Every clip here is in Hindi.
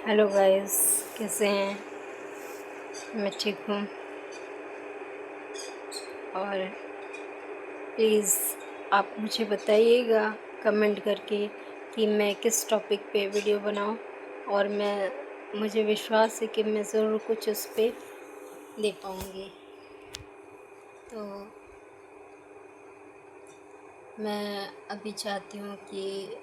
हेलो गाइस, कैसे हैं। मैं ठीक हूँ। और प्लीज़ आप मुझे बताइएगा कमेंट करके कि मैं किस टॉपिक पे वीडियो बनाऊँ। और मुझे विश्वास है कि मैं ज़रूर कुछ उस पे दे पाऊँगी। तो मैं अभी चाहती हूँ कि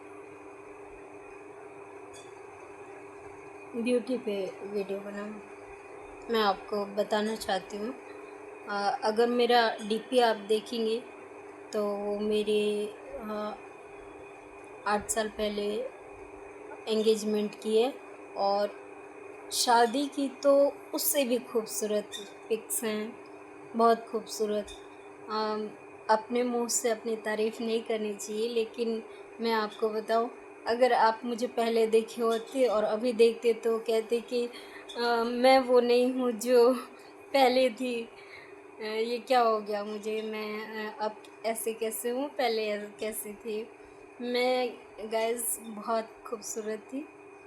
ब्यूटी पे वीडियो बनाऊँ। मैं आपको बताना चाहती हूँ, अगर मेरा डीपी आप देखेंगे तो वो मेरे 8 साल पहले एंगेजमेंट की है। और शादी की तो उससे भी खूबसूरत पिक्स हैं, बहुत खूबसूरत। अम, अपने मुंह से अपनी तारीफ़ नहीं करनी चाहिए, लेकिन मैं आपको बताऊं, अगर आप मुझे पहले देखे होते और अभी देखते तो कहते कि मैं वो नहीं हूँ जो पहले थी। ये क्या हो गया मुझे, मैं अब ऐसे कैसे हूँ, पहले कैसी थी। मैं गाइस बहुत खूबसूरत थी,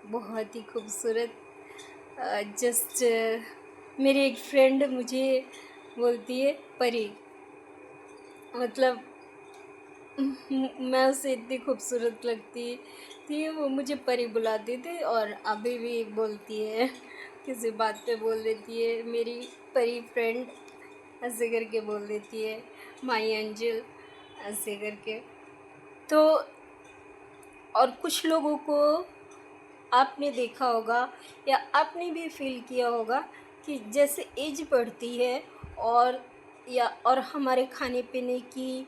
बहुत ही खूबसूरत। जस्ट मेरी एक फ्रेंड मुझे बोलती है परी, मतलब मैं उसे इतनी खूबसूरत लगती थी, वो मुझे परी बुलाती थी और अभी भी बोलती है। किसी बात पे बोल देती है मेरी परी फ्रेंड, ऐसे करके बोल देती है माई एंजल, ऐसे करके। तो और कुछ लोगों को आपने देखा होगा या आपने भी फील किया होगा कि जैसे एज बढ़ती है और हमारे खाने पीने की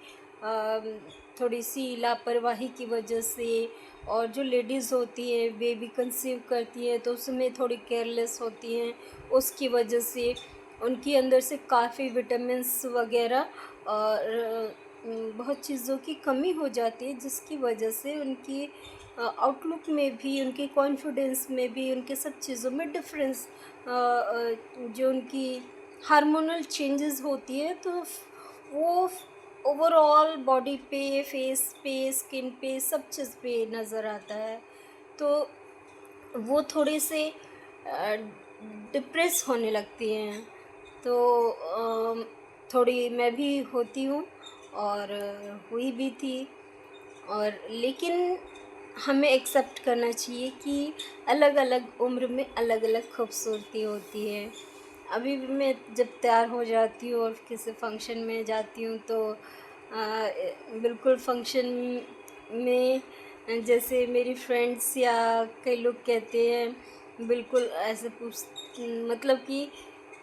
थोड़ी सी लापरवाही की वजह से, और जो लेडीज़ होती हैं बेबी कंसीव करती हैं तो उसमें थोड़ी केयरलेस होती हैं, उसकी वजह से उनके अंदर से काफ़ी विटामिन्स वगैरह और बहुत चीज़ों की कमी हो जाती है, जिसकी वजह से उनकी आउटलुक में भी, उनके कॉन्फिडेंस में भी, उनके सब चीज़ों में डिफरेंस, जो उनकी हार्मोनल चेंजेस होती है, तो वो ओवरऑल बॉडी पे, फेस पे, स्किन पे, सब चीज़ पे नज़र आता है। तो वो थोड़े से डिप्रेस होने लगती हैं। तो थोड़ी मैं भी होती हूँ और हुई भी थी। और लेकिन हमें एक्सेप्ट करना चाहिए कि अलग अलग उम्र में अलग अलग खूबसूरती होती है। अभी भी मैं जब तैयार हो जाती हूँ और किसी फंक्शन में जाती हूँ तो बिल्कुल फंक्शन में, जैसे मेरी फ्रेंड्स या कई लोग कहते हैं, बिल्कुल ऐसे मतलब कि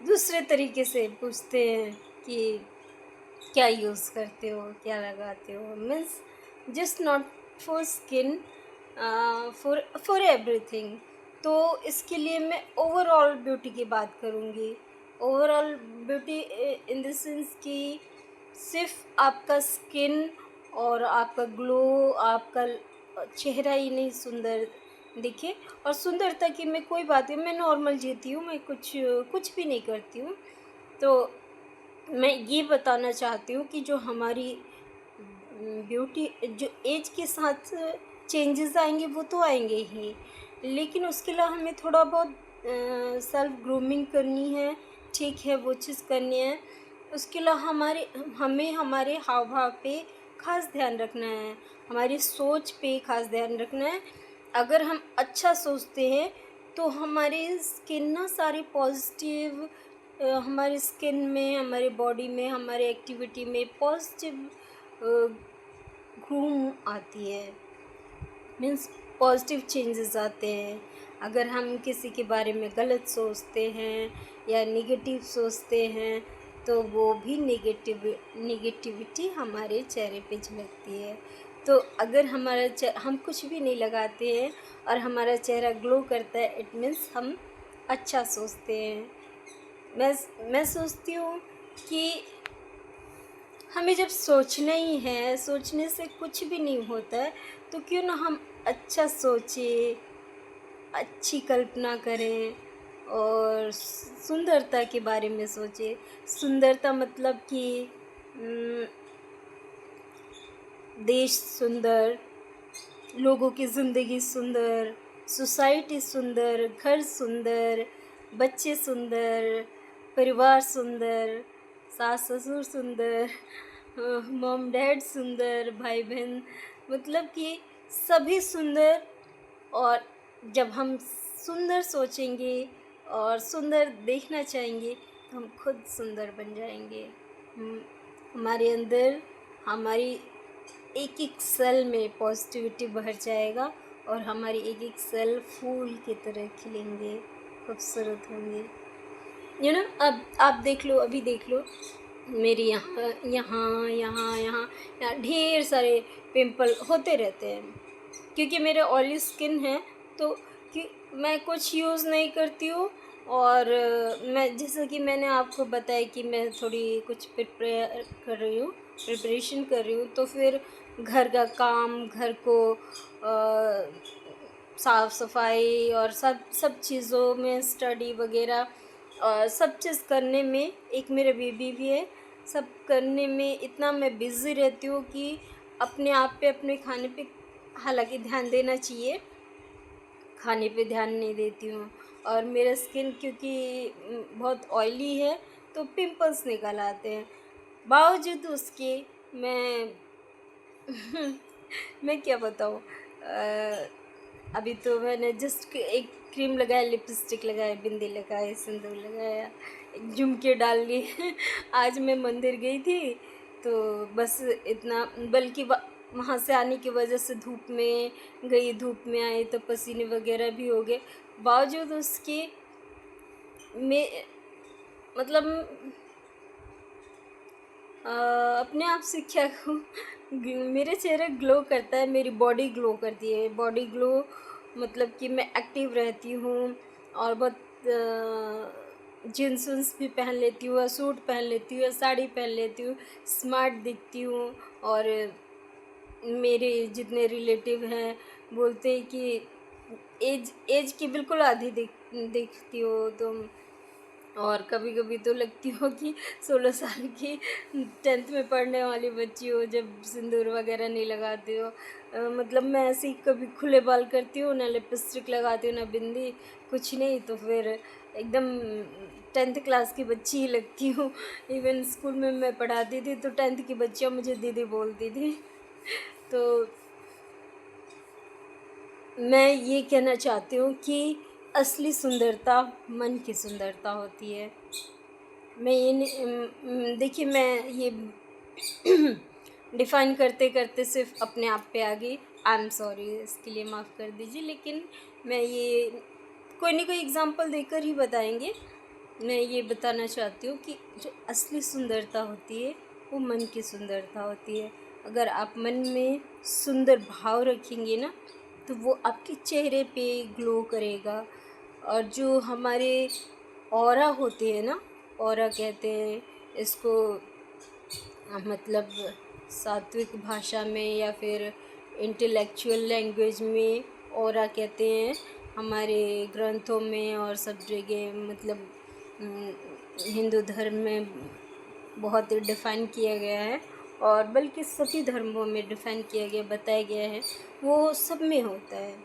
दूसरे तरीके से पूछते हैं कि क्या यूज़ करते हो, क्या लगाते हो, means just not for skin, for everything. तो इसके लिए मैं ओवरऑल ब्यूटी की बात करूँगी। Overall beauty in the sense कि सिर्फ आपका स्किन और आपका ग्लो, आपका चेहरा ही नहीं सुंदर दिखे। और सुंदरता की मैं कोई बात नहीं, मैं नॉर्मल जीती हूँ, मैं कुछ भी नहीं करती हूँ। तो मैं ये बताना चाहती हूँ कि जो हमारी ब्यूटी, जो एज के साथ चेंजेस आएंगे वो तो आएंगे ही, लेकिन उसके लिए हमें थोड़ा बहुत सेल्फ ग्रूमिंग करनी है। ठीक है, वो चीज़ करनी है। उसके लिए हमें हमारे हाव भाव पे खास ध्यान रखना है, हमारी सोच पे खास ध्यान रखना है। अगर हम अच्छा सोचते हैं तो हमारी स्किन ना सारी पॉजिटिव, हमारी स्किन में, हमारी बॉडी में, हमारी एक्टिविटी में पॉजिटिव घूम आती है, मीन्स पॉजिटिव चेंजेस आते हैं। अगर हम किसी के बारे में गलत सोचते हैं या नेगेटिव सोचते हैं तो वो भी नेगेटिविटी हमारे चेहरे पे झलकती है। तो अगर हम कुछ भी नहीं लगाते हैं और हमारा चेहरा ग्लो करता है, इट मीन्स हम अच्छा सोचते हैं। मैं सोचती हूँ कि हमें जब सोचना ही है, सोचने से कुछ भी नहीं होता है, तो क्यों ना हम अच्छा सोचें, अच्छी कल्पना करें और सुंदरता के बारे में सोचें। सुंदरता मतलब कि देश सुंदर, लोगों की ज़िंदगी सुंदर, सोसाइटी सुंदर, घर सुंदर, बच्चे सुंदर, परिवार सुंदर, सास ससुर सुंदर, मॉम डैड सुंदर, भाई बहन, मतलब कि सभी सुंदर। और जब हम सुंदर सोचेंगे और सुंदर देखना चाहेंगे तो हम खुद सुंदर बन जाएंगे। हमारे अंदर, हमारी एक एक सेल में पॉजिटिविटी भर जाएगा और हमारी एक एक सेल फूल की तरह खिलेंगे, खूबसूरत होंगे। अब आप देख लो, अभी देख लो, मेरे यहाँ यहाँ यहाँ यहाँ यहाँ ढेर सारे पिंपल होते रहते हैं क्योंकि मेरे ऑयली स्किन है। तो कि मैं कुछ यूज़ नहीं करती हूँ। और मैं, जैसा कि मैंने आपको बताया कि मैं थोड़ी कुछ प्रिपरेशन कर रही हूँ, तो फिर घर का काम, घर को साफ़ सफाई और सब चीज़ों में, स्टडी वगैरह सब चीज़ करने में, एक मेरा बेबी भी है, सब करने में इतना मैं बिज़ी रहती हूँ कि अपने आप पे, अपने खाने पे हालांकि ध्यान देना चाहिए, खाने पे ध्यान नहीं देती हूँ। और मेरा स्किन क्योंकि बहुत ऑयली है तो पिंपल्स निकल आते हैं। बावजूद उसके मैं मैं क्या बताऊँ, अभी तो मैंने जस्ट एक क्रीम लगाया, लिपस्टिक लगाया, बिंदी लगाई, सिंदूर लगाया, झुमके डाल लिए आज मैं मंदिर गई थी तो बस इतना, बल्कि वहाँ से आने की वजह से धूप में गई, धूप में आई तो पसीने वगैरह भी हो गए। बावजूद उसके मैं, मतलब अपने आप से क्या कहूँ, मेरे चेहरा ग्लो करता है, मेरी बॉडी ग्लो करती है। बॉडी ग्लो मतलब कि मैं एक्टिव रहती हूँ और बहुत जीन्स वीन्स भी पहन लेती हूँ, सूट पहन लेती हूँ, साड़ी पहन लेती हूँ, स्मार्ट दिखती हूँ। और मेरे जितने रिलेटिव हैं बोलते हैं कि एज की बिल्कुल आधी दिखती हो तुम। और कभी कभी तो लगती हो कि 16 साल की 10th में पढ़ने वाली बच्ची हो जब सिंदूर वगैरह नहीं लगाती हो। मतलब मैं ऐसे ही कभी खुले बाल करती हूँ, ना लिपस्टिक लगाती हूँ, ना बिंदी, कुछ नहीं, तो फिर एकदम 10th क्लास की बच्ची ही लगती हूँ। इवन स्कूल में मैं पढ़ाती थी तो 10th की बच्चियाँ मुझे दीदी बोलती थी। तो मैं ये कहना चाहती हूँ कि असली सुंदरता मन की सुंदरता होती है। मैं ये देखिए, मैं ये डिफ़ाइन करते करते सिर्फ अपने आप पे आ गई। आई एम सॉरी, इसके लिए माफ़ कर दीजिए, लेकिन मैं ये कोई ना कोई एग्ज़ाम्पल देकर ही बताएंगे। मैं ये बताना चाहती हूँ कि जो असली सुंदरता होती है वो मन की सुंदरता होती है। अगर आप मन में सुंदर भाव रखेंगे ना तो वो आपके चेहरे पे ग्लो करेगा। और जो हमारे ऑरा होते हैं ना, ऑरा कहते हैं इसको, मतलब सात्विक भाषा में या फिर इंटेलेक्चुअल लैंग्वेज में ऑरा कहते हैं। हमारे ग्रंथों में और सब जगह, मतलब हिंदू धर्म में बहुत डिफ़ाइन किया गया है, और बल्कि सभी धर्मों में डिफ़ाइन किया गया, बताया गया है। वो सब में होता है,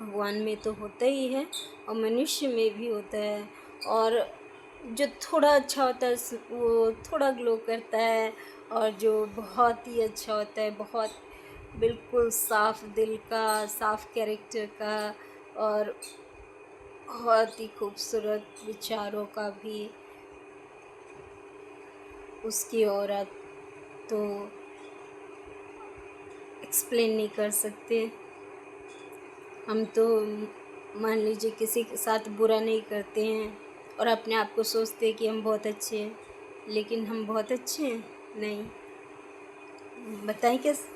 भगवान में तो होता ही है और मनुष्य में भी होता है। और जो थोड़ा अच्छा होता है वो थोड़ा ग्लो करता है, और जो बहुत ही अच्छा होता है, बहुत बिल्कुल साफ़ दिल का, साफ़ कैरेक्टर का और बहुत ही खूबसूरत विचारों का भी, उसकी औरत तो एक्सप्लेन नहीं कर सकते। हम तो मान लीजिए किसी के साथ बुरा नहीं करते हैं और अपने आप को सोचते हैं कि हम बहुत अच्छे हैं, लेकिन हम बहुत अच्छे हैं नहीं। बताएं कैसे?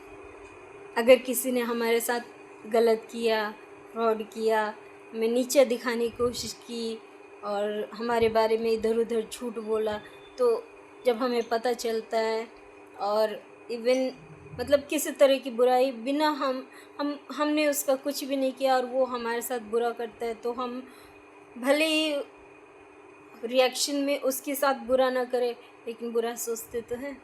अगर किसी ने हमारे साथ गलत किया, फ्रॉड किया, हमें नीचा दिखाने की कोशिश की और हमारे बारे में इधर उधर झूठ बोला, तो जब हमें पता चलता है, और इवन मतलब किसी तरह की बुराई बिना हमने उसका कुछ भी नहीं किया और वो हमारे साथ बुरा करता है, तो हम भले ही रिएक्शन में उसके साथ बुरा ना करें लेकिन बुरा सोचते तो हैं।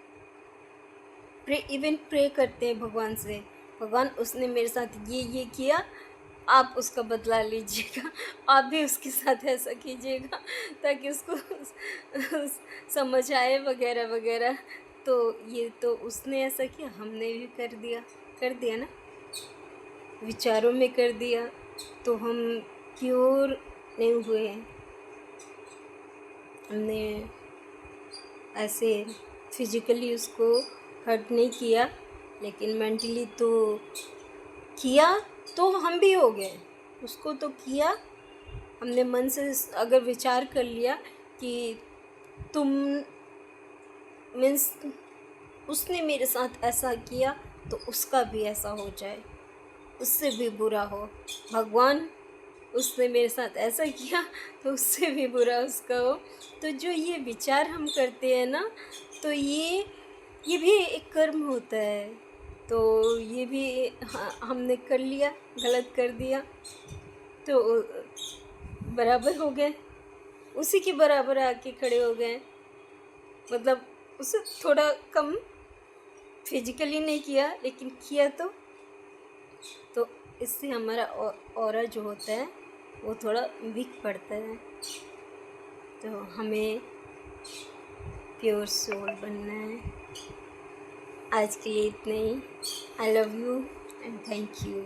प्रे करते हैं भगवान से, भगवान उसने मेरे साथ ये किया आप उसका बदला लीजिएगा, आप भी उसके साथ ऐसा कीजिएगा ताकि उसको समझ आए वगैरह वगैरह। तो ये तो उसने ऐसा किया, हमने भी कर दिया ना, विचारों में कर दिया, तो हम क्योर नहीं हुए हैं। हमने ऐसे फिजिकली उसको हर्ट नहीं किया, लेकिन मेंटली तो किया, तो हम भी हो गए। उसको तो किया, हमने मन से अगर विचार कर लिया कि तुम मीन्स उसने मेरे साथ ऐसा किया तो उसका भी ऐसा हो जाए, उससे भी बुरा हो। भगवान, उसने मेरे साथ ऐसा किया तो उससे भी बुरा उसका हो। तो जो ये विचार हम करते हैं ना, तो ये भी एक कर्म होता है। तो ये भी हमने कर लिया, गलत कर दिया, तो बराबर हो गए, उसी के बराबर आके खड़े हो गए। मतलब उससे थोड़ा कम फिजिकली नहीं किया, लेकिन किया तो इससे हमारा ऑरा जो होता है वो थोड़ा वीक पड़ता है। तो हमें प्योर सोल बनना है। आज के लिए इतना ही। I love you and thank you.